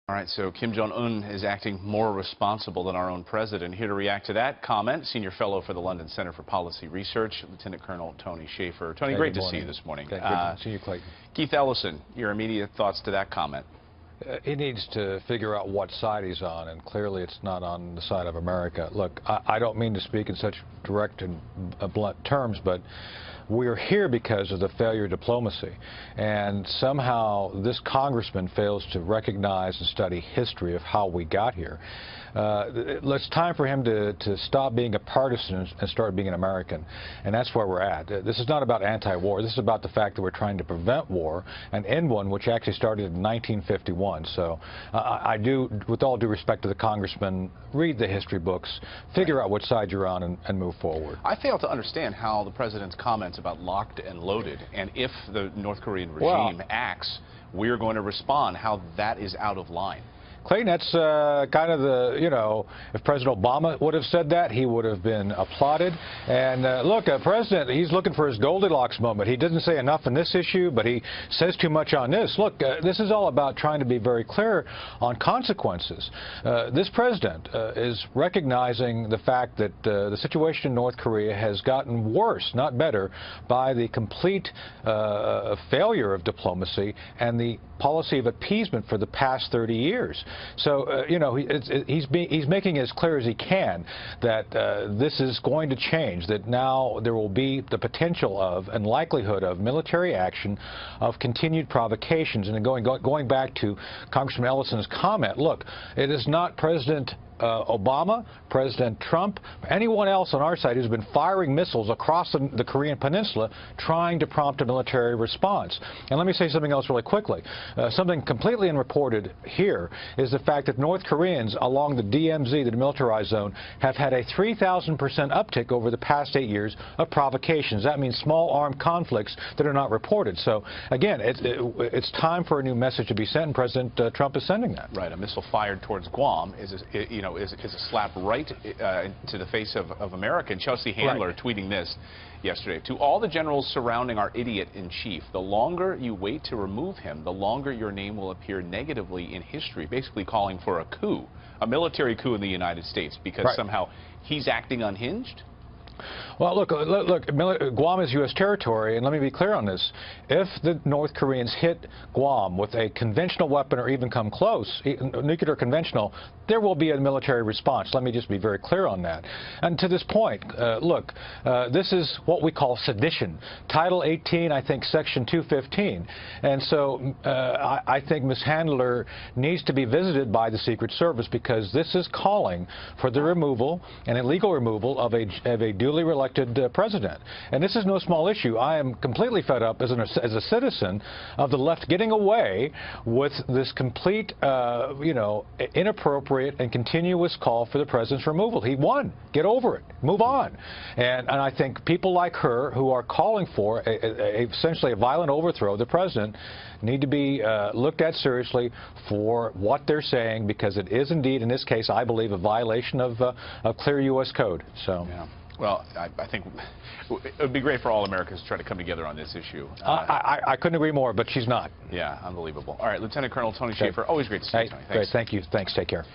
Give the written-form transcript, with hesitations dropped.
All right, so Kim Jong-un is acting more responsible than our own president. Here to react to that comment, Senior Fellow for the London Center for Policy Research, Lieutenant Colonel Tony Shaffer. Tony, great to see you this morning. Good to see you, Clayton. Keith Ellison, your immediate thoughts to that comment? He needs to figure out what side he's on, and clearly it's not on the side of America. Look, I don't mean to speak in such direct and blunt terms, but we're here because of the failure of diplomacy. And somehow this congressman fails to recognize and study history of how we got here. It's time for him to stop being a partisan and start being an American. And that's where we're at. This is not about anti-war. This is about the fact that we're trying to prevent war and end one, which actually started in 1951. So I do, with all due respect to the congressman, read the history books, figure out what side you're on, and move forward. I fail to understand how the president's comments about locked and loaded, and if the North Korean regime acts, we're going to respond, how that is out of line. Clayton, that's kind of the, if President Obama would have said that, he would have been applauded. And look, President, he's looking for his Goldilocks moment. He doesn't say enough on this issue, but he says too much on this. Look, this is all about trying to be very clear on consequences. This president is recognizing the fact that the situation in North Korea has gotten worse, not better, by the complete failure of diplomacy and the policy of appeasement for the past 30 years. So, he's making it as clear as he can that this is going to change, that now there will be the potential of and likelihood of military action, of continued provocations. And going back to Congressman Ellison's comment, look, it is not President Obama, President Trump, anyone else on our side who's been firing missiles across the Korean Peninsula trying to prompt a military response. And let me say something else really quickly. Something completely unreported here is the fact that North Koreans along the DMZ, the demilitarized zone, have had a 3,000% uptick over the past 8 years of provocations. That means small armed conflicts that are not reported. So, again, it's time for a new message to be sent, and President Trump is sending that. Right. A missile fired towards Guam is a slap right to the face of America. And Chelsea Handler tweeting this yesterday: to all the generals surrounding our idiot-in-chief, the longer you wait to remove him, the longer your name will appear negatively in history, basically calling for a coup, a military coup in the United States, because somehow he's acting unhinged. Well, look, Guam is U.S. territory, and let me be clear on this. If the North Koreans hit Guam with a conventional weapon or even come close, nuclear conventional, there will be a military response. Let me just be very clear on that. And to this point, look, this is what we call sedition. Title 18, I think, Section 215. And so I think Ms. Handler needs to be visited by the Secret Service, because this is calling for the removal and illegal removal of a duly elected president. And this is no small issue. I am completely fed up as a citizen of the left getting away with this complete, inappropriate and continuous call for the president's removal. He won. Get over it. Move on. And I think people like her, who are calling for essentially a violent overthrow of the president, need to be looked at seriously for what they're saying, because it is indeed, in this case, I believe, a violation of clear U.S. code. So. Yeah. Well, I think it would be great for all Americans to try to come together on this issue. I couldn't agree more, but she's not. Yeah, unbelievable. All right, Lieutenant Colonel Tony Shaffer, always great to see you, Tony. Thanks. Great, thank you. Thanks, take care.